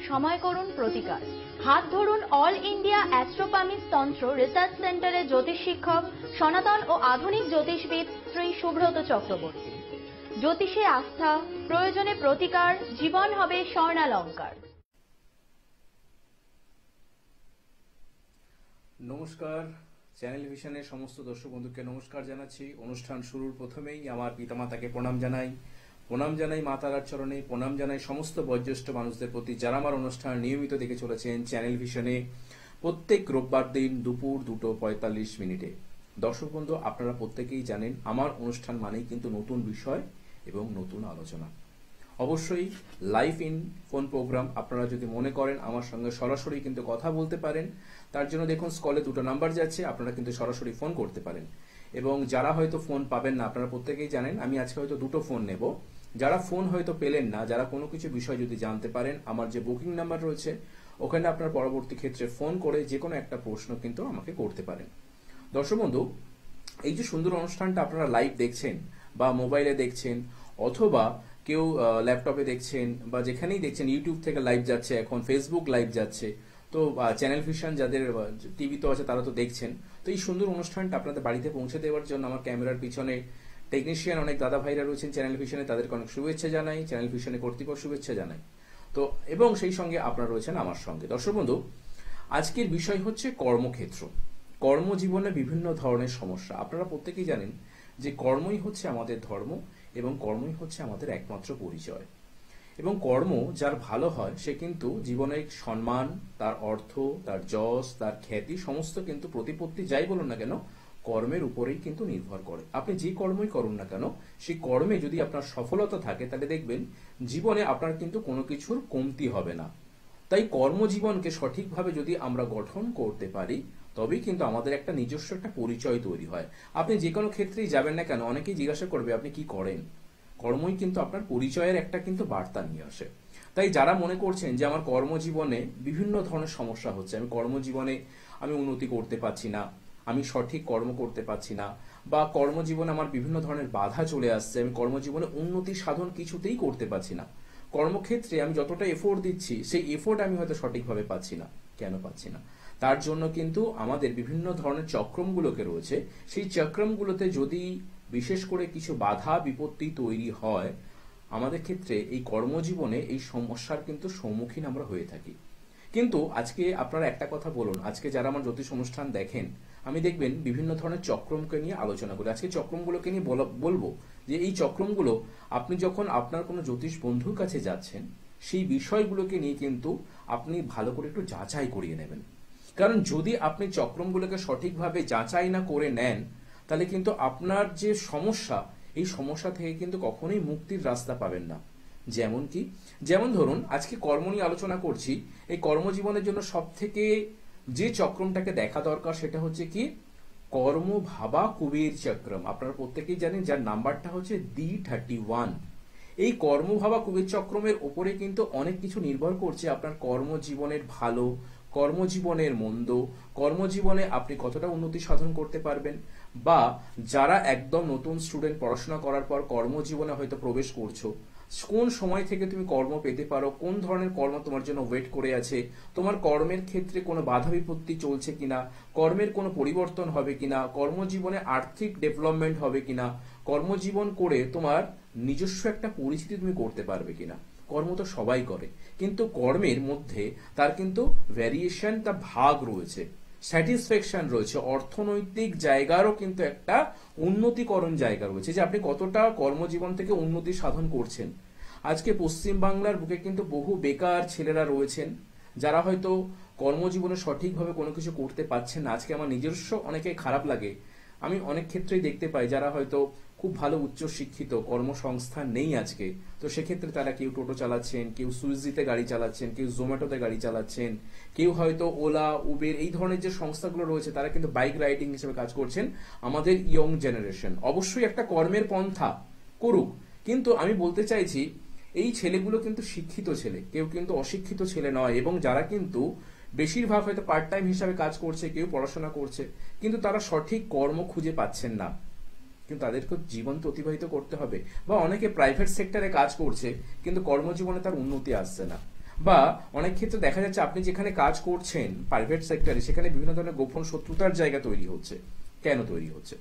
সময় করুন প্রতিকার। হাত ধরুন অল ইন্ডিয়া অ্যাস্ট্রোপামিস তন্ত্র রিসার্চ সেন্টারের জ্যোতিষ শিক্ষক সনাতন ও আধুনিক জ্যোতিষবিদ শ্রী সুব্রত চক্রবর্তী। জ্যোতিষে আস্থা, প্রয়োজনে প্রতিকার, জীবন হবে স্বর্ণালঙ্কার। নমস্কার, চ্যানেল ভিশনের সমস্ত দর্শক বন্ধুকে নমস্কার জানাচ্ছি। অনুষ্ঠান শুরুর প্রথমেই আমার পিতামাতাকে প্রণাম জানাই মা তারার চরণে, প্রণাম জানাই সমস্ত বয়োজ্যেষ্ঠ মানুষদের প্রতি যারা আমার অনুষ্ঠান নিয়মিত দেখে চলেছেন চ্যানেল ভিশনে প্রত্যেক রোববার দিন দুপুর 2:45। দর্শক বন্ধু, আপনারা প্রত্যেকেই জানেন আমার অনুষ্ঠান মানেই কিন্তু নতুন বিষয় এবং নতুন আলোচনা। অবশ্যই লাইভ ইন ফোন প্রোগ্রাম। আপনারা যদি মনে করেন আমার সঙ্গে সরাসরি কিন্তু কথা বলতে পারেন, তার জন্য দেখুন স্কলে দুটো নাম্বার যাচ্ছে, আপনারা কিন্তু সরাসরি ফোন করতে পারেন। এবং যারা হয়তো ফোন পাবেন না, আপনারা প্রত্যেকেই জানেন আমি আজকে হয়তো দুটো ফোন নেব। যারা ফোন হয়তো পেলেন না, যারা কোনো কিছু বিষয় যদি জানতে পারেন, আমার যে বুকিং নাম্বার রয়েছে ওখানে আপনার পরবর্তী ক্ষেত্রে ফোন করে যে কোনো একটা প্রশ্ন কিন্তু আমাকে করতে পারেন। দর্শক বন্ধু, এই যে সুন্দর অনুষ্ঠানটা আপনারা লাইভ দেখছেন বা মোবাইলে দেখছেন অথবা কেউ ল্যাপটপে দেখছেন বা যেখানেই দেখছেন, ইউটিউব থেকে লাইভ যাচ্ছে, এখন ফেসবুক লাইভ যাচ্ছে, তো চ্যানেল ভিশন যাদের টিভি তো আছে তারা তো দেখছেন। তো এই সুন্দর অনুষ্ঠানটা আপনাদের বাড়িতে পৌঁছে দেওয়ার জন্য আমার ক্যামেরার পিছনে টেকনিশিয়ান অনেক দাদা ভাইরা রয়েছেন চ্যানেল ভিশনে, তাদেরকে অনেক শুভেচ্ছা জানাই, চ্যানেল ভিশনে কর্তৃপক্ষ শুভেচ্ছা জানাই। তো এবং সেই সঙ্গে আপনারা রয়েছেন আমার সঙ্গে। দর্শক বন্ধু, আজকের বিষয় হচ্ছে কর্মক্ষেত্র। কর্মজীবনে বিভিন্ন ধরনের সমস্যা। আপনারা প্রত্যেকেই জানেন যে কর্মই হচ্ছে আমাদের ধর্ম এবং কর্মই হচ্ছে আমাদের একমাত্র পরিচয়। এবং কর্ম যার ভালো হয় সে কিন্তু জীবনের সম্মান, তার অর্থ, তার যশ, তার খ্যাতি সমস্ত কিন্তু প্রতিপত্তি যাই বলুন না কেন কর্মের উপরেই কিন্তু নির্ভর করে। আপনি যে কর্মই করুন না কেন, সেই কর্মে যদি আপনার সফলতা থাকে তাহলে দেখবেন জীবনে আপনার কিন্তু কোনো কিছুর কমতি হবে না। তাই কর্মজীবনকে সঠিকভাবে যদি আমরা গঠন করতে পারি তবেই কিন্তু আমাদের একটা নিজস্ব একটা পরিচয় তৈরি হয়। আপনি যে কোনো ক্ষেত্রেই যাবেন না কেন, অনেকেই জিজ্ঞাসা করবে আপনি কি করেন। কর্মই কিন্তু আপনার পরিচয়ের একটা কিন্তু বার্তা নিয়ে আসে। তাই যারা মনে করছেন যে আমার কর্মজীবনে বিভিন্ন ধরনের সমস্যা হচ্ছে, আমি কর্মজীবনে আমি উন্নতি করতে পারছি না, আমি সঠিক কর্ম করতে পারছি না, বা কর্মজীবনে আমার বিভিন্ন ধরনের বাধা চলে আসছে, আমি কর্মজীবনে উন্নতি সাধন কিছুতেই করতে পারছি না, কর্মক্ষেত্রে আমি যতটা এফোর্ট দিচ্ছি সেই এফোর্ট আমি হয়তো সঠিকভাবে পাচ্ছি না। কেন পাচ্ছি না? তার জন্য কিন্তু আমাদের বিভিন্ন ধরনের চক্রমগুলোকে রয়েছে, সেই চক্রমগুলোতে যদি বিশেষ করে কিছু বাধা বিপত্তি তৈরি হয় আমাদের ক্ষেত্রে এই কর্মজীবনে এই সমস্যার কিন্তু সম্মুখীন আমরা হয়ে থাকি। কিন্তু আজকে আপনারা একটা কথা বলুন, আজকে যারা আমার জ্যোতিষ অনুষ্ঠান দেখেন, আমি দেখবেন বিভিন্ন ধরনের চক্রমকে নিয়ে আলোচনা করি। আজকে চক্রমগুলোকে নিয়ে বলবো যে এই চক্রমগুলো আপনি যখন আপনার কোনো জ্যোতিষ বন্ধুর কাছে যাচ্ছেন সেই বিষয়গুলোকে নিয়ে কিন্তু আপনি ভালো করে একটু যাচাই করিয়ে নেবেন। কারণ যদি আপনি চক্রমগুলোকে সঠিকভাবে যাচাই না করে নেন তাহলে কিন্তু আপনার যে সমস্যা, এই সমস্যা থেকে কিন্তু কখনোই মুক্তির রাস্তা পাবেন না। যেমন ধরুন আজকে কর্ম নিয়ে আলোচনা করছি, এই কর্মজীবনের জন্য সব থেকে যে চক্রমটাকে দেখা দরকার সেটা হচ্ছে কি কর্ম ভাবা কুবের চক্রম। আপনারা প্রত্যেকেই জানেন যার নাম্বারটা হচ্ছে D31। এই কর্ম ভাবা কুবের চক্রমের উপরে কিন্তু অনেক কিছু নির্ভর করছে আপনার কর্মজীবনের ভালো, কর্মজীবনের মন্দ, কর্মজীবনে আপনি কতটা উন্নতি সাধন করতে পারবেন, বা যারা একদম নতুন স্টুডেন্ট পড়াশোনা করার পর কর্মজীবনে হয়তো প্রবেশ করছো, কোন সময় থেকে তুমি কর্ম পেতে পারো, কোন ধরনের কর্ম তোমার জন্য ওয়েট করে আছে, তোমার কর্মের ক্ষেত্রে কোনো বাধা বিপত্তি চলছে কিনা, কর্মের কোনো পরিবর্তন হবে কিনা, কর্মজীবনে আর্থিক ডেভেলপমেন্ট হবে কিনা, কর্মজীবন করে তোমার নিজস্ব একটা পরিচিতি তুমি করতে পারবে কিনা। কর্ম তো সবাই করে, কিন্তু কর্মের মধ্যে তার কিন্তু ভ্যারিয়েশন, তার ভাগ রয়েছে, স্যাটিসফ্যাকশন রয়েছে, অর্থনৈতিক জায়গারও কিন্তু একটা উন্নতিকরণ জায়গা রয়েছে, যে আপনি কতটা কর্মজীবন থেকে উন্নতি সাধন করছেন। আজকে পশ্চিম বাংলার বুকে কিন্তু বহু বেকার ছেলেরা রয়েছেন যারা হয়তো কর্মজীবনে সঠিকভাবে কোনো কিছু করতে পারছেন না। আজকে আমার নিজস্ব অনেকে খারাপ লাগে, আমি অনেক ক্ষেত্রেই দেখতে পাই যারা হয়তো খুব ভালো উচ্চ শিক্ষিত, কর্মসংস্থান নেই আজকে, তো সেক্ষেত্রে তারা কেউ টোটো চালাচ্ছেন, কেউ সুইগিতে গাড়ি চালাচ্ছেন, কেউ জোম্যাটোতে গাড়ি চালাচ্ছেন, কেউ হয়তো ওলা উবের এই ধরনের যে সংস্থাগুলো রয়েছে তারা কিন্তু বাইক রাইডিং হিসেবে কাজ করছেন। আমাদের ইয়ং জেনারেশন অবশ্যই একটা কর্মের পন্থা করুক, কিন্তু আমি বলতে চাইছি এই ছেলেগুলো কিন্তু শিক্ষিত ছেলে, কেউ কিন্তু অশিক্ষিত ছেলে নয়। এবং যারা কিন্তু বেশিরভাগ হয়তো পার্ট টাইম হিসাবে কাজ করছে, কেউ পড়াশোনা করছে, কিন্তু তারা সঠিক কর্ম খুঁজে পাচ্ছেন না। কিন্তু তাদেরকে জীবন তো অতিবাহিত করতে হবে, বা অনেকে প্রাইভেট সেক্টরে কাজ করছে কিন্তু কর্মজীবনে তার উন্নতি আসছে না। বা অনেক ক্ষেত্রে দেখা যাচ্ছে আপনি যেখানে কাজ করছেন প্রাইভেট সেক্টরে, সেখানে বিভিন্ন ধরনের গোপন শত্রুতার জায়গা তৈরি হচ্ছে। কেন তৈরি হচ্ছে?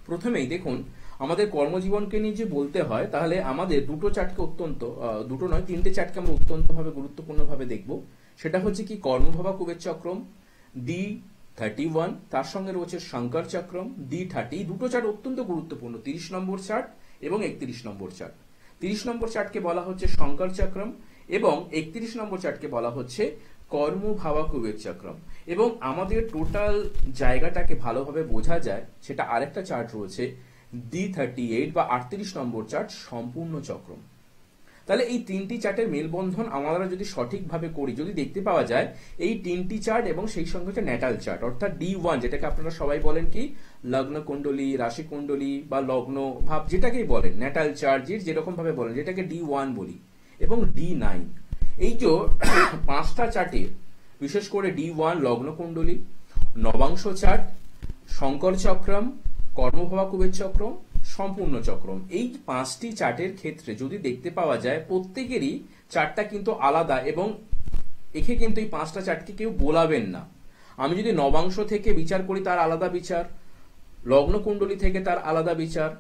প্রথমেই দেখুন, আমাদের কর্মজীবনকে নিয়ে যে বলতে হয়, তাহলে আমাদের দুটো চার্টকে দুটো নয়, তিনটে চার্টকে আমরা অত্যন্তভাবে গুরুত্বপূর্ণভাবে দেখব। সেটা হচ্ছে কি, কর্মভাবা কুবের চক্রম D31, তার সঙ্গে রয়েছে শঙ্কর চক্রম D30। এই দুটো চার্ট অত্যন্ত গুরুত্বপূর্ণ, 30 নম্বর চার্ট এবং 31 নম্বর চার্ট। 30 নম্বর চার্টকে বলা হচ্ছে শঙ্কর চক্রম এবং 31 নম্বর চার্টকে বলা হচ্ছে কর্মভাবা কুবের চক্রম। এবং আমাদের টোটাল জায়গাটাকে ভালোভাবে বোঝা যায়, সেটা আরেকটা চার্ট রয়েছে D38 বা 38 নম্বর চার্ট, সম্পূর্ণ চক্রম। তাহলে এই তিনটি চার্টের মেলবন্ধন আমরা যদি সঠিকভাবে করি, যদি দেখতে পাওয়া যায় এই তিনটি চার্ট এবং সেই সঙ্গে একটা ন্যাটাল চার্ট, অর্থাৎ D1, যেটাকে আপনারা সবাই বলেন কি লগ্ন কুণ্ডলী, রাশি কুণ্ডলী বা লগ্ন ভাব, যেটাকেই বলেন ন্যাটাল চার্ট, যেরকম ভাবে বলেন, যেটাকে D1 বলি, এবং D9। এই যে পাঁচটা চার্টের, বিশেষ করে D1 লগ্ন কুণ্ডলী, নবাংশ চার্ট, শঙ্কর চক্রম, কর্মভাবা কুবের চক্রম, সম্পূর্ণ চক্রম, এই পাঁচটি চার্টের ক্ষেত্রে যদি দেখতে পাওয়া যায় প্রত্যেকেরই চার্টটা কিন্তু আলাদা, এবং একে কিন্তু এই পাঁচটা চার্টকে কেউ বোলাবেন না। আমি যদি নবাংশ থেকে বিচার করি, তার আলাদা বিচার, লগ্ন কুণ্ডলী থেকে তার আলাদা বিচার,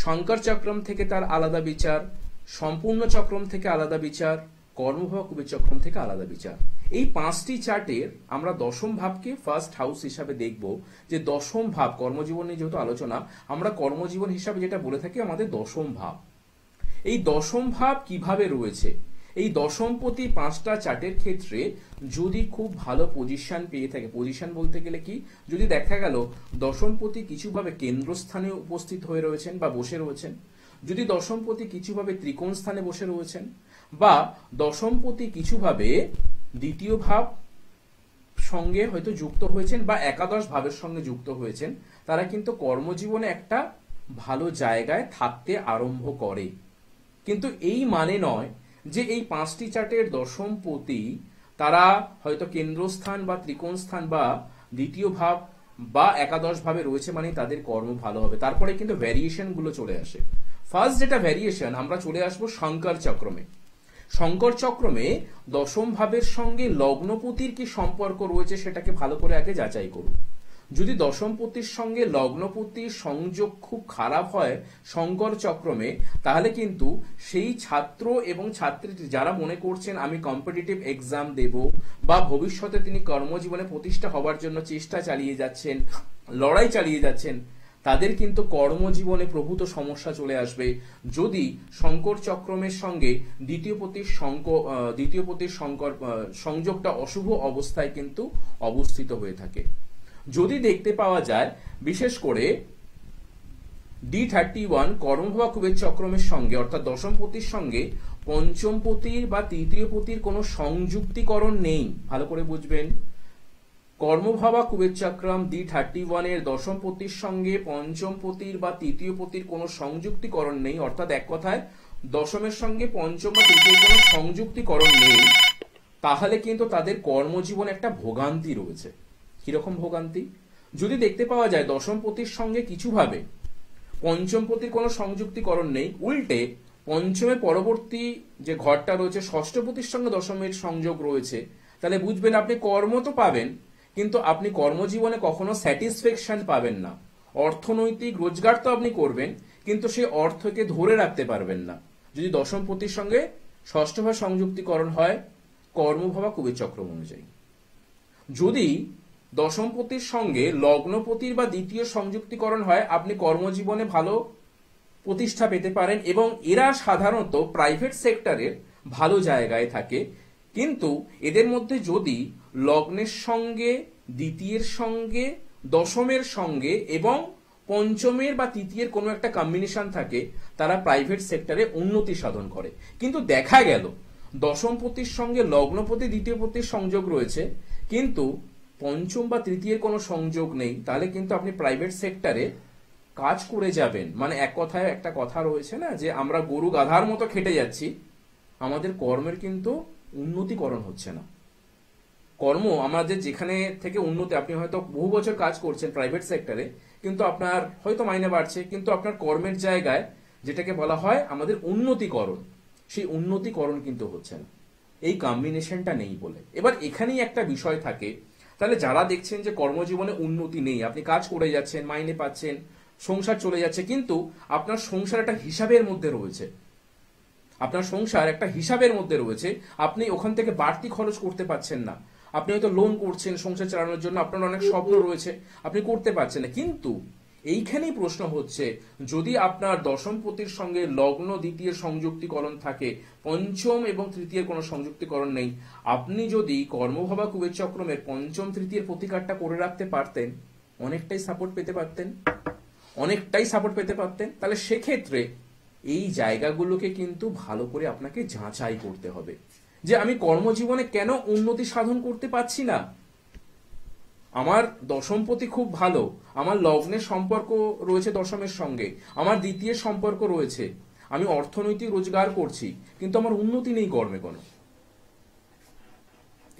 শঙ্কর চক্রম থেকে তার আলাদা বিচার, সম্পূর্ণ চক্রম থেকে আলাদা বিচার, কর্মভাবা কুবের চক্রম থেকে আলাদা বিচার। এই পাঁচটি চার্টের আমরা দশম ভাবকে ফার্স্ট হাউস হিসাবে দেখব, যে দশম ভাব কর্মজীবন নিয়ে যেহেতু আলোচনা, আমরা কর্মজীবন হিসাবে যেটা বলে থাকি আমাদের দশম ভাব। এই দশম ভাব কিভাবে রয়েছে, এই দশমপতি পাঁচটা চার্টের ক্ষেত্রে যদি খুব ভালো পজিশন পেয়ে থাকে, পজিশন বলতে গেলে কি, যদি দেখা গেল দশমপতি কিছুভাবে কেন্দ্রস্থানে উপস্থিত হয়ে রয়েছেন বা বসে রয়েছেন, যদি দশমপতি কিছুভাবে ত্রিকোণ স্থানে বসে রয়েছেন, বা দশমপতি কিছুভাবে দ্বিতীয় ভাব সঙ্গে হয়তো যুক্ত হয়েছেন বা একাদশ ভাবের সঙ্গে যুক্ত হয়েছেন, তারা কিন্তু কর্মজীবনে একটা ভালো জায়গায় থাকতে আরম্ভ করে। কিন্তু এই মানে নয় যে এই পাঁচটি চার্টের দশমপতি তারা হয়তো কেন্দ্রস্থান বা ত্রিকোণ স্থান বা দ্বিতীয় ভাব বা একাদশ ভাবে রয়েছে মানে তাদের কর্ম ভালো হবে। তারপরে কিন্তু ভ্যারিয়েশন গুলো চলে আসে। ফার্স্ট যেটা ভ্যারিয়েশন, আমরা চলে আসবো শঙ্কর চক্রমে। শঙ্কর চক্রমে দশম ভাবের সঙ্গে লগ্নপতির কি সম্পর্ক রয়েছে সেটাকে ভালো করে আগে যাচাই করুন। যদি দশমপতির সঙ্গে লগ্নপতির সংযোগ খুব খারাপ হয় শঙ্কর চক্রমে, তাহলে কিন্তু সেই ছাত্র এবং ছাত্রী যারা মনে করছেন আমি কম্পিটিটিভ এক্সাম দেব বা ভবিষ্যতে তিনি কর্মজীবনে প্রতিষ্ঠা হবার জন্য চেষ্টা চালিয়ে যাচ্ছেন, লড়াই চালিয়ে যাচ্ছেন, তাদের কিন্তু কর্মজীবনে প্রভূত সমস্যা চলে আসবে যদি শঙ্কর চক্রমের সঙ্গে দ্বিতীয় পতির সংযোগটা অশুভ অবস্থায় কিন্তু অবস্থিত হয়ে থাকে। যদি দেখতে পাওয়া যায় বিশেষ করে D31 কর্মভাবা কুবের চক্রমের সঙ্গে, অর্থাৎ দশমপতির সঙ্গে পঞ্চমপতির বা তৃতীয় পতির কোনো সংযুক্তিকরণ নেই, ভালো করে বুঝবেন। কর্মভাবা কুবের চক্রম D31 এর দশমপতির সঙ্গে পঞ্চমপতির বা তৃতীয় পতির কোনো সংযুক্তিকরণ নেই, অর্থাৎ এক কথায় দশমের সঙ্গে পঞ্চম বা তৃতীয় কোনো সংযুক্তিকরণ নেই, তাহলে কিন্তু তাদের কর্মজীবনে একটা ভোগান্তি রয়েছে। কিরকম ভোগান্তি? যদি দেখতে পাওয়া যায় দশমপতির সঙ্গে কিছুভাবে পঞ্চমপতির কোনো সংযুক্তিকরণ নেই, উল্টে পঞ্চমের পরবর্তী যে ঘরটা রয়েছে ষষ্ঠপতির সঙ্গে দশমের সংযোগ রয়েছে, তাহলে বুঝবেন আপনি কর্ম তো পাবেন, কিন্তু আপনি কর্মজীবনে কখনো স্যাটিসফ্যাকশন পাবেন না। অর্থনৈতিক রোজগার তো আপনি করবেন, কিন্তু সেই অর্থকে ধরে রাখতে পারবেন না যদি দশমপতির সঙ্গে ষষ্ঠভাব সংযুক্তিকরণ হয় কর্মভাবা কুবের চক্রম অনুযায়ী। যদি দশমপতির সঙ্গে লগ্নপতির বা দ্বিতীয় সংযুক্তিকরণ হয়, আপনি কর্মজীবনে ভালো প্রতিষ্ঠা পেতে পারেন এবং এরা সাধারণত প্রাইভেট সেক্টরের ভালো জায়গায় থাকে। কিন্তু এদের মধ্যে যদি লগ্নের সঙ্গে, দ্বিতীয়ের সঙ্গে, দশমের সঙ্গে এবং পঞ্চমের বা তৃতীয়ের কোনো একটা কম্বিনেশন থাকে, তারা প্রাইভেট সেক্টরে উন্নতি সাধন করে। কিন্তু দেখা গেল দশমপতির সঙ্গে লগ্নপতি দ্বিতীয় পতির সংযোগ রয়েছে, কিন্তু পঞ্চম বা তৃতীয়ের কোনো সংযোগ নেই, তাহলে কিন্তু আপনি প্রাইভেট সেক্টরে কাজ করে যাবেন। মানে এক কথায় একটা কথা রয়েছে না, যে আমরা গরু গাধার মতো খেটে যাচ্ছি, আমাদের কর্মের কিন্তু উন্নতিকরণ হচ্ছে না। কর্ম আমাদের যেখানে থেকে উন্নতি, আপনি হয়তো বহু বছর কাজ করছেন প্রাইভেট সেক্টরে, কিন্তু আপনার হয়তো মাইনে বাড়ছে, কিন্তু আপনার কর্মের জায়গায় যেটাকে বলা হয় আমাদের উন্নতিকরণ, সেই উন্নতিকরণ কিন্তু হচ্ছে না। এই কম্বিনেশনটা নেই বলে। এবার এখানেই একটা বিষয় থাকে, তাহলে যারা দেখছেন যে কর্মজীবনে উন্নতি নেই, আপনি কাজ করে যাচ্ছেন, মাইনে পাচ্ছেন, সংসার চলে যাচ্ছে, কিন্তু আপনার সংসার একটা হিসাবের মধ্যে রয়েছে, আপনার সংসার একটা হিসাবের মধ্যে রয়েছে, আপনি ওখান থেকে বাড়তি খরচ করতে পারছেন না, আপনি হয়তো লোন করছেন সংসার চালানোর জন্য, আপনার অনেক স্বপ্ন রয়েছে, আপনি করতে পারছেন না। কিন্তু এইখানেই প্রশ্ন হচ্ছে, যদি আপনার দশমপতির সঙ্গে লগ্ন দ্বিতীয় সংযুক্তিকরণ থাকে, পঞ্চম এবং তৃতীয়ের কোনো সংযুক্তিকরণ নেই, আপনি যদি কর্মভাবা কুবের চক্রমের পঞ্চম তৃতীয়ের প্রতিকারটা করে রাখতে পারতেন, অনেকটাই সাপোর্ট পেতে পারতেন, অনেকটাই সাপোর্ট পেতে পারতেন। তাহলে সেক্ষেত্রে এই জায়গাগুলোকে কিন্তু ভালো করে আপনাকে যাচাই করতে হবে, যে আমি কর্মজীবনে কেন উন্নতি সাধন করতে পারছি না। আমার দশমপতি খুব ভালো, আমার লগ্নের সম্পর্ক রয়েছে দশমের সঙ্গে, আমার দ্বিতীয় সম্পর্ক রয়েছে, আমি অর্থনৈতিক রোজগার করছি, কিন্তু আমার উন্নতি নেই কর্মে কোনো।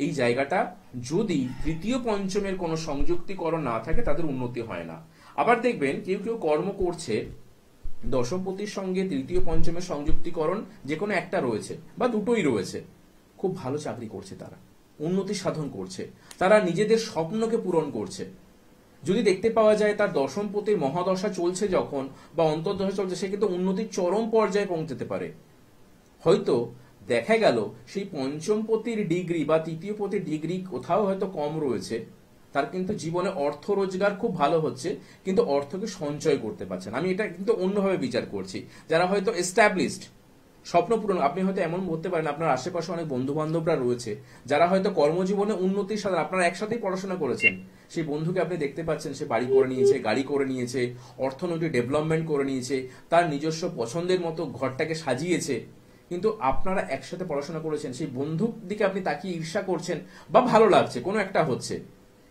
এই জায়গাটা যদি তৃতীয় পঞ্চমের কোনো সংযুক্তিকরণ না থাকে, তাদের উন্নতি হয় না। আবার দেখবেন কেউ কেউ কর্ম করছে, দশমপতির সঙ্গে তৃতীয় পঞ্চমের সংযুক্তিকরণ যে কোনো একটা রয়েছে বা দুটোই রয়েছে, খুব ভালো চাকরি করছে, তারা উন্নতি সাধন করছে, তারা নিজেদের স্বপ্নকে পূরণ করছে। যদি দেখতে পাওয়া যায় তার দশমপতির মহাদশা চলছে যখন, বা অন্তর্দশা চলছে, সে কিন্তু উন্নতির চরম পর্যায়ে পৌঁছতে পারে। হয়তো দেখা গেল সেই পঞ্চমপতির ডিগ্রি বা তৃতীয় পতির ডিগ্রি কোথাও হয়তো কম রয়েছে, তার কিন্তু জীবনে অর্থ রোজগার খুব ভালো হচ্ছে, কিন্তু অর্থকে সঞ্চয় করতে পারছেন। আমি এটা কিন্তু অন্যভাবে বিচার করছি, যারা হয়তো এস্টাবলিশড, স্বপ্ন পূরণ, আপনি হয়তো এমন বলতে পারেন আপনার আশেপাশে অনেক বন্ধু বান্ধবরা রয়েছে যারা হয়তো কর্মজীবনে উন্নতির সাথে, আপনারা একসাথেই পড়াশোনা করেছেন, সেই বন্ধুকে আপনি দেখতে পাচ্ছেন সে বাড়ি করে নিয়েছে, গাড়ি করে নিয়েছে, অর্থনৈতিক ডেভেলপমেন্ট করে নিয়েছে, তার নিজস্ব পছন্দের মতো ঘরটাকে সাজিয়েছে, কিন্তু আপনারা একসাথে পড়াশোনা করেছেন, সেই বন্ধুর দিকে আপনি তাকিয়ে ঈর্ষা করছেন বা ভালো লাগছে, কোনো একটা হচ্ছে,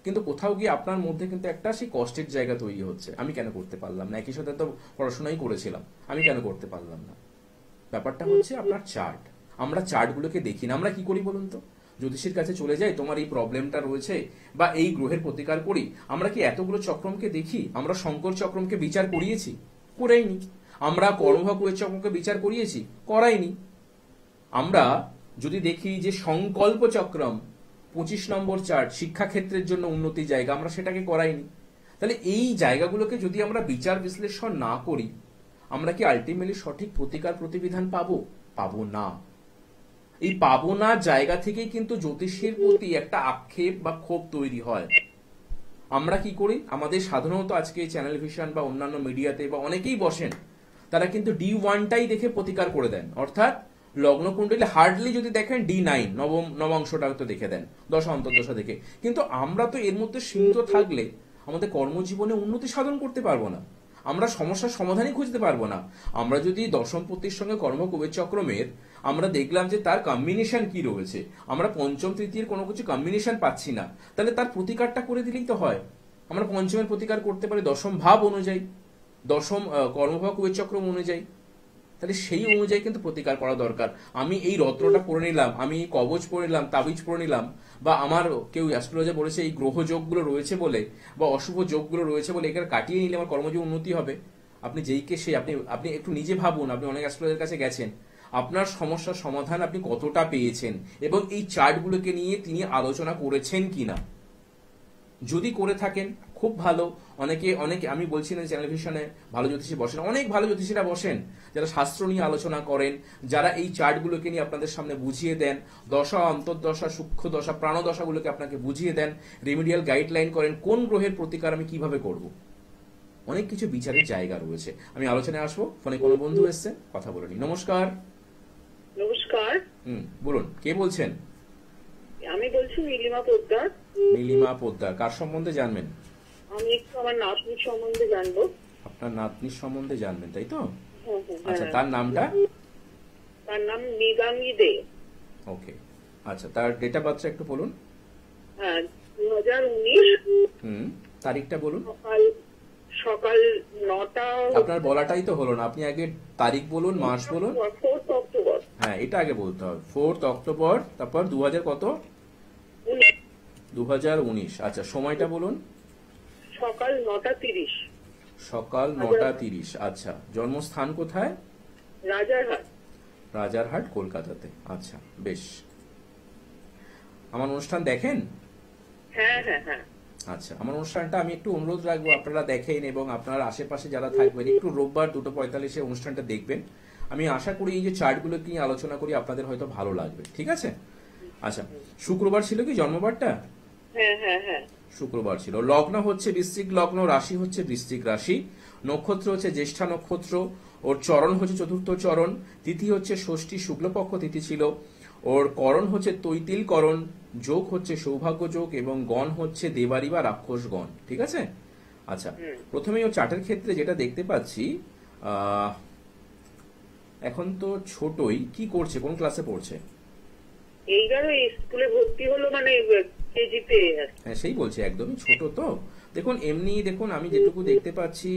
কিন্তু কোথাও গিয়ে আপনার মধ্যে কিন্তু একটা সেই কষ্টের জায়গা তৈরি হচ্ছে, আমি কেন করতে পারলাম না, একই সাথে তো পড়াশোনাই করেছিলাম, আমি কেন করতে পারলাম না। ব্যাপারটা হচ্ছে আপনার চার্ট, আমরা চার্টগুলোকে দেখি না, আমরা কি করি বলুন তো, জ্যোতিষীর কাছে চলে যাই, তোমার এই প্রবলেমটা রয়েছে বা এই গ্রহের প্রতিকার করি, আমরা কি এতগুলো চক্রমকে দেখি? আমরা শঙ্কর চক্রমকে বিচার করিয়েছি? করাইনি। আমরা কর্মভাকুয়ের চক্রমকে বিচার করিয়েছি? করাইনি। আমরা যদি দেখি যে সংকল্প চক্রম 25 নম্বর চার্ট, শিক্ষাক্ষেত্রের জন্য উন্নতির জায়গা, আমরা সেটাকে করাইনি। তাহলে এই জায়গাগুলোকে যদি আমরা বিচার বিশ্লেষণ না করি, আমরা কি আলটিমেটলি সঠিক প্রতিকার প্রতিবিধান পাবো? পাবো না। এই পাবো না জায়গা থেকেই কিন্তু জ্যোতিষের প্রতি একটা আক্ষেপ বা ক্ষোভ তৈরি হয়। আমরা কি করি, আমাদের সাধারণত আজকে চ্যানেল ভিশন বা অন্যান্য মিডিয়াতে বা অনেকেই বসেন, তারা কিন্তু D1টাই দেখে প্রতিকার করে দেন, অর্থাৎ লগ্নকুণ্ডলী হার্ডলি যদি দেখেন D9 নবাংশটা হয়তো দেখে দেন, দশা অন্তর্দশা দেখে। কিন্তু আমরা তো এর মধ্যে সীমিত থাকলে আমাদের কর্মজীবনে উন্নতি সাধন করতে পারবো না, আমরা সমস্যার সমাধানই খুঁজতে পারবো না। আমরা যদি দশমপতির সঙ্গে কর্ম কুবের চক্রমের আমরা দেখলাম যে তার কম্বিনেশন কি রয়েছে, আমরা পঞ্চম তৃতীয়ের কোনো কিছু কম্বিনেশন পাচ্ছি না, তাহলে তার প্রতিকারটা করে দিলেই তো হয়। আমরা পঞ্চমের প্রতিকার করতে পারি দশম ভাব অনুযায়ী, দশম কর্মভাব কুবের চক্রম অনুযায়ী, তাহলে সেই অনুযায়ী কিন্তু প্রতিকার করা দরকার। আমি এই রত্নটা পরে নিলাম, আমি এই কবচ পরে নিলাম, তাবিজ পরে নিলাম, বা আমার কেউ অ্যাস্ট্রোলজার বলেছে এই গ্রহ যোগগুলো রয়েছে বলে বা অশুভ যোগগুলো রয়েছে বলে এখানে কাটিয়ে নিলে আমার কর্মজীবন উন্নতি হবে। আপনি যেইকে সে আপনি একটু নিজে ভাবুন, আপনি অনেক অ্যাস্ট্রোলজারের কাছে গেছেন, আপনার সমস্যার সমাধান আপনি কতটা পেয়েছেন এবং এই চার্টগুলোকে নিয়ে তিনি আলোচনা করেছেন কিনা। যদি করে থাকেন খুব ভালো। অনেকে আমি বলছি না চ্যানেল ভিশনে ভালো জ্যোতিষী বসেন, অনেক ভালো জ্যোতিষীরা বসেন যারা শাস্ত্র নিয়ে আলোচনা করেন, যারা এই চার্টগুলোকে নিয়ে আপনাদের সামনে বুঝিয়ে দেন, দশা অন্তর্দশা সূক্ষ্ম দশা প্রাণদশাগুলোকে আপনাকে বুঝিয়ে দেন, রেমিডিয়াল গাইডলাইন করেন কোন গ্রহের প্রতিকার আমি কিভাবে করব। অনেক কিছু বিচারের জায়গা রয়েছে। আমি আলোচনায় আসবো। ফোনে কোনো বন্ধু এসছে, কথা বলে নি। নমস্কার। নমস্কার। বলুন, কে বলছেন? আমি বলছি নীলিমা পোদ্দার। নীলিমা পোদ্দার, কার সম্বন্ধে জানবেন? আমি একটু আমার নাতনির সম্বন্ধে জানবো। আপনার নাতনির সম্বন্ধে জানবেন, তাই তো? হ্যাঁ, হ্যাঁ, আচ্ছা, হ্যাঁ। তার নামটা? তার নাম মৃগাঙ্গী দে। ওকে, আচ্ছা, তার ডেট অফ বার্থ একটু বলুন। হ্যাঁ, 2019। তারিখটা বলুন। সকাল 9টা। আপনার বলাটাই তো হলো না, আপনি আগে তারিখ বলুন, মাস বলুন। 4 অক্টোবর। হ্যাঁ, এটা আগে বলতে হবে। 4 অক্টোবর, তারপর 2000 কত? 2019। আচ্ছা, সময়টা বলুন। সকাল 9টা 30। সকাল 9টা 30। আচ্ছা, জন্মস্থান কোথায়? রাজারহাট। রাজারহাট, কলকাতাতে। আচ্ছা, বেশ। আমার অনুষ্ঠান দেখেন? হ্যাঁ হ্যাঁ হ্যাঁ। আচ্ছা, আমার অনুষ্ঠানটা আমি একটু অনুরোধ রাখবো আপনারা দেখেন, এবং আপনার আশেপাশে যারা থাকবেন একটু রোববার 2:45 অনুষ্ঠানটা দেখবেন। আমি আশা করি এই যে চার্টগুলো নিয়ে আলোচনা করি আপনাদের হয়তো ভালো লাগবে, ঠিক আছে? আচ্ছা, শুক্রবার ছিল কি জন্মবারটা? হ্যাঁ হ্যাঁ হ্যাঁ। শুক্রবার ছিল। লগ্ন হচ্ছে বৃশ্চিক লগ্ন, রাশি হচ্ছে বৃশ্চিক রাশি, নক্ষত্র হচ্ছে জ্যেষ্ঠা নক্ষত্র, ওর চরণ হচ্ছে চতুর্থ চরণ, তিথি হচ্ছে ষষ্ঠী শুক্লপক্ষ তিথি ছিল, ওর করণ হচ্ছে তৈতিল করণ, যোগ হচ্ছে সৌভাগ্য যোগ, এবং গণ হচ্ছে দেবারি বা রাক্ষস গণ, ঠিক আছে? আচ্ছা, প্রথমেই ও চার্টের ক্ষেত্রে যেটা দেখতে পাচ্ছি, এখন তো ছোটই, কি করছে, কোন ক্লাসে পড়ছে? এইবারও স্কুলে ভর্তি হলো, মানে কেজিতে। হ্যাঁ, সেই বলছি, একদমই ছোট তো। দেখুন এমনি দেখুন আমি যেটুকু দেখতে পাচ্ছি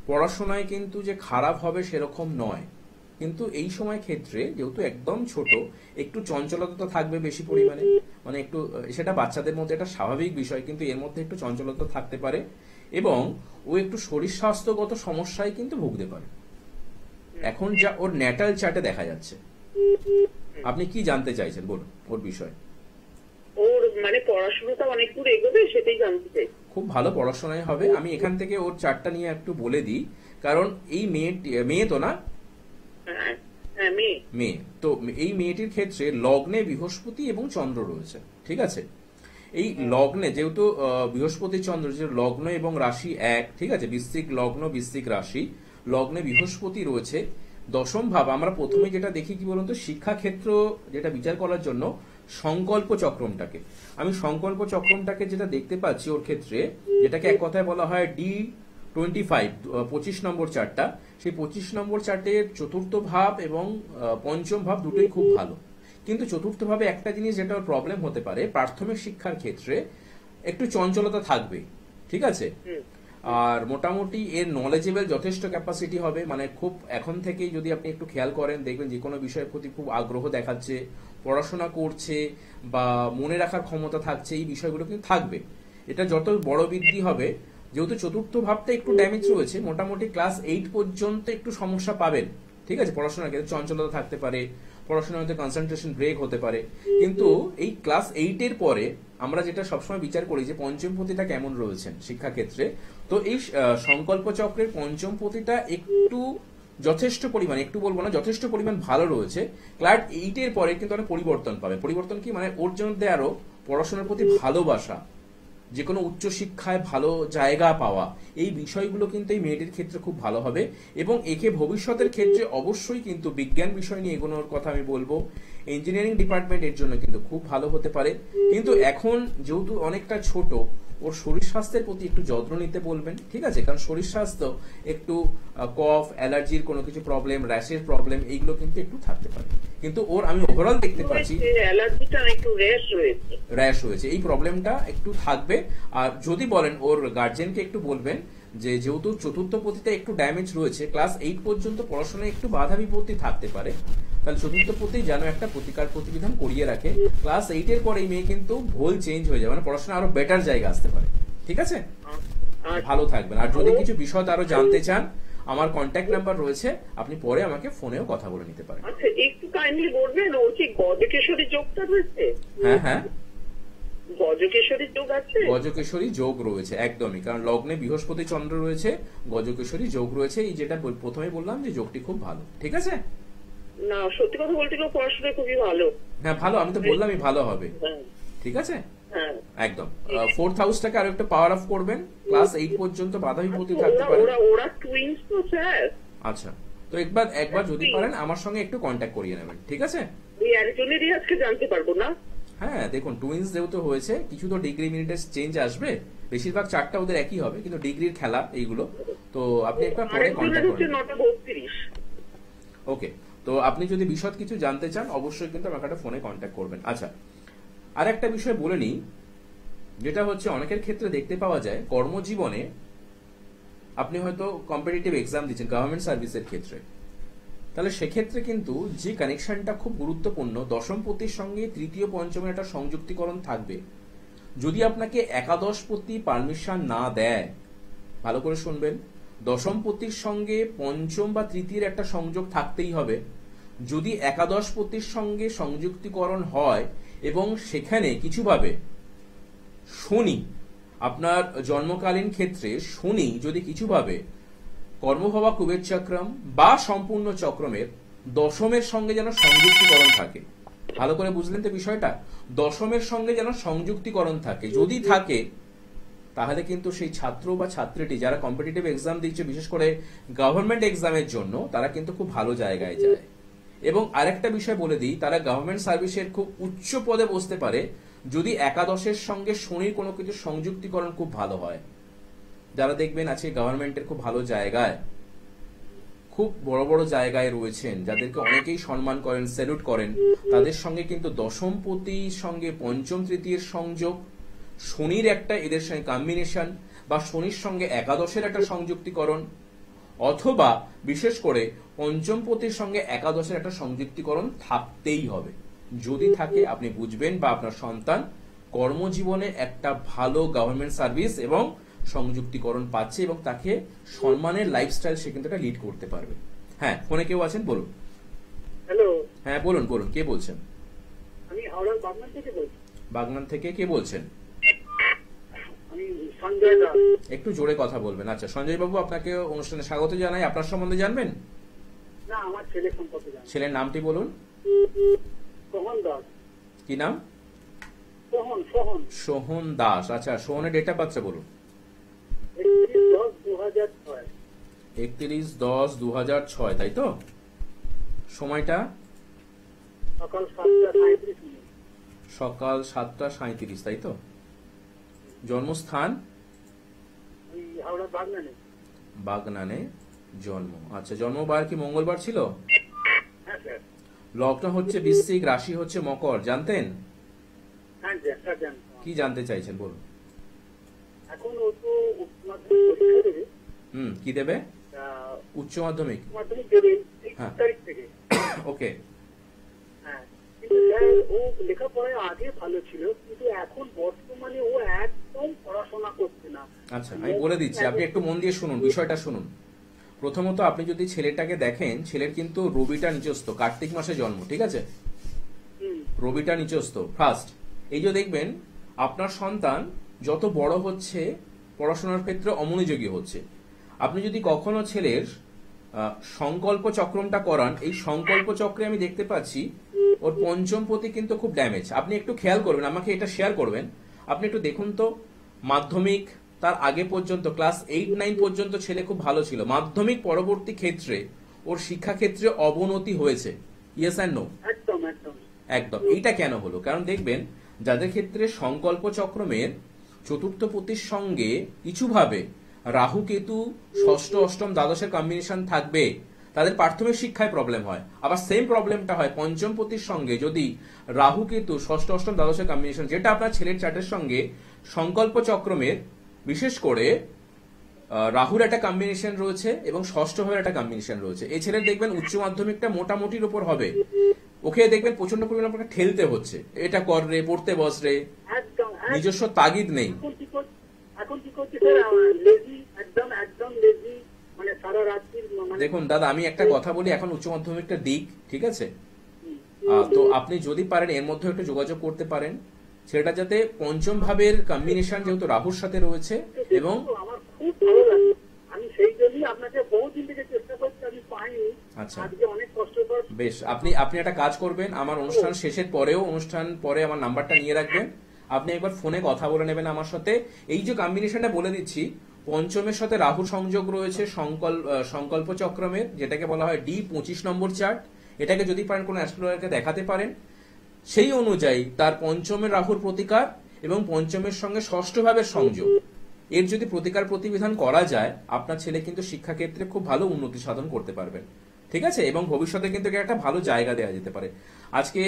পড়াশোনায় কিন্তু যে খারাপ হবে সেরকম নয়, কিন্তু এই সময় ক্ষেত্রে যেহেতু একদম ছোট, একটু চঞ্চলতা তো থাকবে বেশি পরিমাণে, মানে একটু সেটা বাচ্চাদের মধ্যে একটা স্বাভাবিক বিষয়, কিন্তু এর মধ্যে একটু চঞ্চলতা থাকতে পারে, এবং ও একটু শরীর স্বাস্থ্যগত সমস্যায় কিন্তু ভুগতে পারে। এখন যা ওর ন্যাটাল চার্টে দেখা যাচ্ছে। আপনি কি জানতে চাইছেন বলুন ওর বিষয়ে? ওর মানে পড়াশোনাটা অনেক দূর এগোবে, সেটাই জানতে চাই। খুব ভালো পড়াশোনায় হবে। আমি এখান থেকে ওর চার্টটা নিয়ে একটু বলে দিই, কারণ এই মেয়ে তো না, হ্যাঁ হ্যাঁ মেয়ে। মেয়ে তো, এই মেয়েটির ক্ষেত্রে লগ্নে বৃহস্পতি এবং চন্দ্র রয়েছে, ঠিক আছে? এই লগ্নে যেহেতু বৃহস্পতি চন্দ্র যে লগ্ন এবং রাশি এক, ঠিক আছে? বৃশ্চিক লগ্ন বৃশ্চিক রাশি, লগ্নে বৃহস্পতি রয়েছে দশম ভাব। আমরা প্রথমে যেটা দেখি কি বলুন তো, শিক্ষাক্ষেত্র যেটা বিচার করার জন্য সংকল্প চক্রমটাকে, আমি সংকল্প চক্রমটাকে যেটা দেখতে পাচ্ছি ওর ক্ষেত্রে, যেটাকে এক কথায় বলা হয় D25, 25 নম্বর চার্টটা, সেই 25 নম্বর চার্টের চতুর্থ ভাব এবং পঞ্চম ভাব দুটোই খুব ভালো, কিন্তু চতুর্থ ভাবে একটা জিনিস যেটা ওর প্রবলেম হতে পারে, প্রাথমিক শিক্ষার ক্ষেত্রে একটু চঞ্চলতা থাকবে, ঠিক আছে? আর মোটামুটি এর নলেজেবল যথেষ্ট ক্যাপাসিটি হবে, মানে খুব এখন থেকেই যদি আপনি একটু খেয়াল করেন দেখবেন যে কোনো বিষয়ের প্রতি খুব আগ্রহ দেখাচ্ছে, পড়াশোনা করছে বা মনে রাখার ক্ষমতা থাকছে, এই বিষয়গুলো কিন্তু থাকবে। এটা যত বড় বৃদ্ধি হবে, যেহেতু চতুর্থ ভাবটা একটু ড্যামেজ রয়েছে, মোটামুটি ক্লাস 8 পর্যন্ত একটু সমস্যা পাবেন, ঠিক আছে? পড়াশোনার ক্ষেত্রে চঞ্চলতা থাকতে পারে, পড়াশোনার মধ্যে কনসেন্ট্রেশন ব্রেক হতে পারে, কিন্তু এই ক্লাস 8 এর পরে আমরা যেটা সবসময় বিচার করি যে পঞ্চম পতিটা কেমন রয়েছেন শিক্ষাক্ষেত্রে, তো এই সংকল্প চক্রের পঞ্চম পতিটা একটু যথেষ্ট পরিমাণ, একটু বলবো না, যথেষ্ট পরিমাণ ভালো রয়েছে। ক্লাস 8 এর পরে কিন্তু অনেক পরিবর্তন পাবে। পরিবর্তন কি মানে, ওর মধ্যে আরো পড়াশোনার প্রতি ভালোবাসা, যে কোনো উচ্চশিক্ষায় ভালো জায়গা পাওয়া, এই বিষয়গুলো কিন্তু এই মেয়েটির ক্ষেত্রে খুব ভালো হবে, এবং একে ভবিষ্যতের ক্ষেত্রে অবশ্যই কিন্তু বিজ্ঞান বিষয় নিয়ে এগোনোর কথা আমি বলবো। ইঞ্জিনিয়ারিং ডিপার্টমেন্ট এর জন্য কিন্তু খুব ভালো হতে পারে, কিন্তু এখন যেহেতু অনেকটা ছোট, ওর শরীর স্বাস্থ্যের প্রতি একটু যত্ন নিতে বলবেন, ঠিক আছে? কারণ শরীর স্বাস্থ্য একটু কফ, অ্যালার্জির কোনো কিছু প্রবলেম, র্যাশের প্রবলেম, এইগুলো কিন্তু একটু থাকতে পারে, কিন্তু ওর আমি ওভারঅল দেখতে পাচ্ছি অ্যালার্জিটা একটু র্যাশ হয়েছে, এই প্রবলেমটা একটু থাকবে। আর যদি বলেন ওর গার্জেনকে একটু বলবেন যে যেহেতু চতুর্থ পতিতে একটু ড্যামেজ রয়েছে, ক্লাস 8 পর্যন্ত পড়াশোনায় একটু বাধা বিপত্তি থাকতে পারে, তাহলে চতুর্থ পতি যেন একটা প্রতিকার প্রতিবিধান করিয়ে রাখে। ক্লাস 8 এর পরে এই মেয়ে কিন্তু ভুল চেঞ্জ হয়ে যাবে, মানে পড়াশোনা আরো বেটার জায়গা আসতে পারে, ঠিক আছে? ভালো থাকবেন। আর যদি কিছু বিষয় আরো জানতে চান, আমার কন্ট্যাক্ট নাম্বার রয়েছে, আপনি পরে আমাকে ফোনেও কথা বলে নিতে পারেন। আচ্ছা, একটু কাইন্ডলি বলবেন ওর কি গজকেশরী যোগটা রয়েছে? হ্যাঁ হ্যাঁ, গজকেশরী যোগ আছে? গজকেশরী যোগ রয়েছে একদমই, কারণ লগ্নে বৃহস্পতি চন্দ্র রয়েছে, গজকেশরী যোগ রয়েছে, এই যেটা প্রথমে বললাম যে যোগটি খুব ভালো, ঠিক আছে? না, সত্যি কথা বলতে গেলে পড়াশোনা খুবই ভালো। হ্যাঁ ভালো, আমি তো বললামই ভালো হবে, ঠিক আছে? হ্যাঁ একদম। 4th হাউসটাকে আরো একটু পাওয়ার অফ করবেন, ক্লাস 8 পর্যন্ত বাধা বিপত্তি থাকতে পারে। ওরা টুইনস তো স্যার। আচ্ছা, তো একবার যদি পারেন আমার সঙ্গে একটু কন্ট্যাক্ট করিয়ে নেবেন, ঠিক আছে? এই একজনেরই আজকে জানতে পারবো না? হ্যাঁ দেখুন, টুইন্স যেহেতু হয়েছে, কিছু তো ডিগ্রি মিনিটের চেঞ্জ আসবে, বেশিরভাগ চারটা ওদের একই হবে, কিন্তু ডিগ্রির খেলা এইগুলো, তো আপনি একবার পরে কন্ট্যাক্ট করুন। 9:32। ওকে, তো আপনি যদি বিশদ কিছু জানতে চান অবশ্যই কিন্তু আমাকে একটা ফোনে কন্ট্যাক্ট করবেন। আচ্ছা, আর একটা বিষয় বলে নিই, যেটা হচ্ছে অনেকের ক্ষেত্রে দেখতে পাওয়া যায় কর্মজীবনে আপনি হয়তো কম্পিটিটিভ এক্সাম দিচ্ছেন গভর্নমেন্ট সার্ভিসের ক্ষেত্রে, তাহলে সেক্ষেত্রে কিন্তু যে কানেকশনটা খুব গুরুত্বপূর্ণ, দশম পতির সঙ্গে তৃতীয় পঞ্চমের একটা সংযুক্তিকরণ থাকবে। যদি আপনাকে একাদশপতি পারমিশন না দেয়, ভালো করে শুনবেন, দশম পতির সঙ্গে পঞ্চম বা তৃতীয় একটা সংযোগ থাকতেই হবে। যদি একাদশপতির সঙ্গে সংযুক্তিকরণ হয় এবং সেখানে কিছুভাবে শনি, আপনার জন্মকালীন ক্ষেত্রে শনি যদি কিছুভাবে কর্মভাবা কুবের চক্রম বা সম্পূর্ণ চক্রমের দশমের সঙ্গে যেন সংযুক্তিকরণ থাকে। ভালো করে বুঝলেন তো বিষয়টা? দশমের সঙ্গে যেন সংযুক্তিকরণ থাকে, যদি থাকে তাহলে কিন্তু সেই ছাত্র বা ছাত্রীটি যারা কম্পিটিটিভ এক্সাম দিচ্ছে, বিশেষ করে গভর্নমেন্ট এক্সামের জন্য, তারা কিন্তু খুব ভালো জায়গায় যায়। এবং আরেকটা বিষয় বলে দিই, তারা গভর্নমেন্ট সার্ভিসের খুব উচ্চ পদে বসতে পারে যদি একাদশের সঙ্গে শনির কোনো কিছু সংযুক্তিকরণ খুব ভালো হয়। যারা দেখবেন আছে গভর্নমেন্টের খুব ভালো জায়গায়, খুব বড় বড় জায়গায় রয়েছেন, যাদেরকে অনেকেই সম্মান করেন, স্যালুট করেন, তাদের সঙ্গে কিন্তু দশমপতির সঙ্গে পঞ্চম তৃতীয়ের সংযোগ, শনির একটা এদের সঙ্গে কম্বিনেশন, বা শনির সঙ্গে একাদশের একটা সংযুক্তিকরণ, অথবা বিশেষ করে পঞ্চমপতির সঙ্গে একাদশের একটা সংযুক্তিকরণ থাকতেই হবে। যদি থাকে আপনি বুঝবেন বা আপনার সন্তান কর্মজীবনে একটা ভালো গভর্নমেন্ট সার্ভিস এবং সংযুক্তিকরণ পাচ্ছে এবং তাকে সম্মানের লাইফস্টাইল সে কিন্তু লিড করতে পারবে। হ্যাঁ, ফোনে কেউ আছেন, বলুন। হ্যালো, হ্যাঁ বলুন, কে বলছেন? আমি হাওড়ার বাগনান থেকে বলছি। বাগনান থেকে কে বলছেন? আমি সঞ্জয় দাস। একটু জোরে কথা বলবেন। আচ্ছা সঞ্জয় বাবু, আপনাকে অনুষ্ঠানে স্বাগত জানাই। আপনার সম্বন্ধে জানবেন? না, আমার ছেলে সম্পর্কে জানি। ছেলের নামটি বলুন। সোহন দাস। কি নাম? সোহন। সোহন দাস। আচ্ছা, সোহনের ডেট অফ বার্থ বলুন। 31/10/2006। 31/10/2006, তাই তো? সময়টা? সকাল 7:37। সকাল 7:37, তাই তো? জন্মস্থান? ওই হাওড়ার বাগনানে। বাগনানে জন্ম। আচ্ছা, জন্মবার কি মঙ্গলবার ছিল? হ্যাঁ স্যার। লগ্ন হচ্ছে বৃশ্চিক, রাশি হচ্ছে মকর, জানতেন? হ্যাঁ স্যার, জানি। কি জানতে চাইছেন বলুন। এখন ও তো উচ্চ মাধ্যমিক পরীক্ষা দেবে। কি দেবে? উচ্চ মাধ্যমিক। মাধ্যমিক দেবে এই হ্যাঁ। তারিখ থেকে। ওকে। হ্যাঁ, কিন্তু স্যার ও লেখাপড়ায় আগে ভালো ছিল, কিন্তু এখন বর্তমানে ও একদম পড়াশোনা করছে না। আচ্ছা, আমি বলে দিচ্ছি, আপনি একটু মন দিয়ে শুনুন, বিষয়টা শুনুন। প্রথমত আপনি যদি ছেলেটাকে দেখেন, ছেলের কিন্তু রবিটা নিচস্থ, কার্তিক মাসে জন্ম, ঠিক আছে? রবিটা নিচস্থ ফার্স্ট। এই যে দেখবেন আপনার সন্তান যত বড় হচ্ছে পড়াশোনার ক্ষেত্রে অমনোযোগী হচ্ছে। আপনি যদি কখনো ছেলের সংকল্প চক্রমটা করান, এই সংকল্প চক্রে আমি দেখতে পাচ্ছি ওর পঞ্চমপতি কিন্তু খুব ড্যামেজ। আপনি একটু খেয়াল করবেন, আমাকে এটা শেয়ার করবেন। আপনি একটু দেখুন তো, মাধ্যমিক তার আগে পর্যন্ত ক্লাস 8-9 পর্যন্ত ছেলে খুব ভালো ছিল, মাধ্যমিক পরবর্তী ক্ষেত্রে ওর শিক্ষাক্ষেত্রে অবনতি হয়েছে। Yes and no? একদম একদম একদম। এইটা কেন হলো? কারণ দেখবেন যাদের ক্ষেত্রে সংকল্প চক্রমের চতুর্থ পতির সঙ্গে কিছুভাবে রাহু কেতু ষষ্ঠ অষ্টম দ্বাদশের কম্বিনেশন থাকবে, তাদের প্রাথমিক শিক্ষায় প্রবলেম হয়। আবার সেম প্রবলেমটা হয় পঞ্চম পতির সঙ্গে যদি রাহু কেতু ষষ্ঠ অষ্টম দ্বাদশের কম্বিনেশন, যেটা আপনার ছেলের চার্টের সঙ্গে সংকল্প চক্রমের বিশেষ করে রাহুর একটা কম্বিনেশন রয়েছে এবং ষষ্ঠ ভাবের একটা কম্বিনেশন রয়েছে। এই ছেলের দেখবেন উচ্চ মাধ্যমিকটা মোটামুটির উপর হবে, ওকে দেখবেন প্রচন্ড পরিমাণে আপনাকে ঠেলতে হচ্ছে, এটা কর রে, পড়তে বস রে, একদম। নিজস্ব তাগিদ নেই। এখন কি করছে স্যার? লেজি, একদম লেজি, মানে সারা রাত্রি। দেখুন দাদা, আমি একটা কথা বলি, এখন উচ্চ মাধ্যমিকটা দিক, ঠিক আছে? তো আপনি যদি পারেন এর মধ্যে একটু যোগাযোগ করতে পারেন, সেটা যাতে পঞ্চম ভাবের কম্বিনেশন যেহেতু রাহুর সাথে রয়েছে এবং আমার খুব ভালো লাগে। আমি সেই জন্যই আপনাকে বহুদিন থেকে চেষ্টা করছি, আমি পাইনি। আচ্ছা, আজকে অনেক কষ্ট করে। বেশ। আপনি একটা কাজ করবেন, আমার অনুষ্ঠান শেষের পরেও, অনুষ্ঠান পরে আমার নাম্বারটা নিয়ে রাখবেন, আপনি একবার ফোনে কথা বলে নেবেন আমার সাথে। এই যে কম্বিনেশনটা বলে দিচ্ছি, পঞ্চমের সাথে রাহুর সংযোগ রয়েছে সংকল্প চক্রমের, যেটাকে বলা হয় D25 নম্বর চার্ট। এটাকে যদি পারেন কোনো অ্যাস্ট্রোলজারকে দেখাতে পারেন, সেই অনুযায়ী তার পঞ্চমের রাহুর প্রতিকার এবং পঞ্চমের সঙ্গে ষষ্ঠ ভাবের সংযোগ, এর যদি প্রতিকার প্রতিবিধান করা যায়, আপনার ছেলে কিন্তু শিক্ষাক্ষেত্রে খুব ভালো উন্নতি সাধন করতে পারবেন, ঠিক আছে? এবং ভবিষ্যতে কিন্তু একটা ভালো জায়গা দেওয়া যেতে পারে। আজকে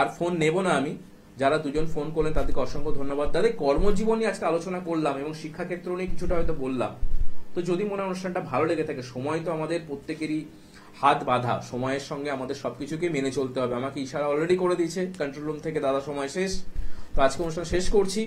আর ফোন নেব না আমি। যারা দুজন ফোন করলেন তাদেরকে অসংখ্য ধন্যবাদ। তাদের কর্মজীবন নিয়ে আজকে আলোচনা করলাম এবং শিক্ষাক্ষেত্র নিয়ে কিছুটা হয়তো বললাম। তো যদি মনে হয় অনুষ্ঠানটা ভালো লেগে থাকে, সময় তো আমাদের প্রত্যেকেরই হাত বাঁধা, সময়ের সঙ্গে আমাদের সবকিছুকে মেনে চলতে হবে। আমাকে ইশারা অলরেডি করে দিয়েছে কন্ট্রোল রুম থেকে, দাদা সময় শেষ। তো আজকে অনুষ্ঠান শেষ করছি।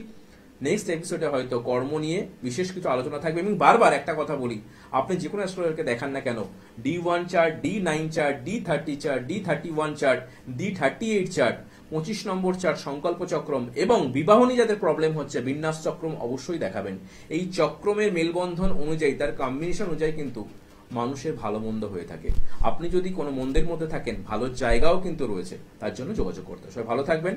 নেক্সট এপিসোডে হয়তো কর্ম নিয়ে বিশেষ কিছু আলোচনা থাকবে। এবং বারবার একটা কথা বলি, আপনি যে কোনো অ্যাস্ট্রোলজারকে দেখান না কেন, D1 chart, D9 chart, D30 chart, D31 chart, D38 chart, 25 নম্বর চার্ট সংকল্প চক্রম এবং বিবাহ নিয়ে যাদের প্রবলেম হচ্ছে বিন্যাস চক্রম অবশ্যই দেখাবেন। এই চক্রমের মেলবন্ধন অনুযায়ী, তার কম্বিনেশন অনুযায়ী কিন্তু মানুষের ভালো মন্দ হয়ে থাকে। আপনি যদি কোনো মন্দের মধ্যে থাকেন, ভালো জায়গাও কিন্তু রয়েছে, তার জন্য যোগাযোগ করতে। সবাই ভালো থাকবেন।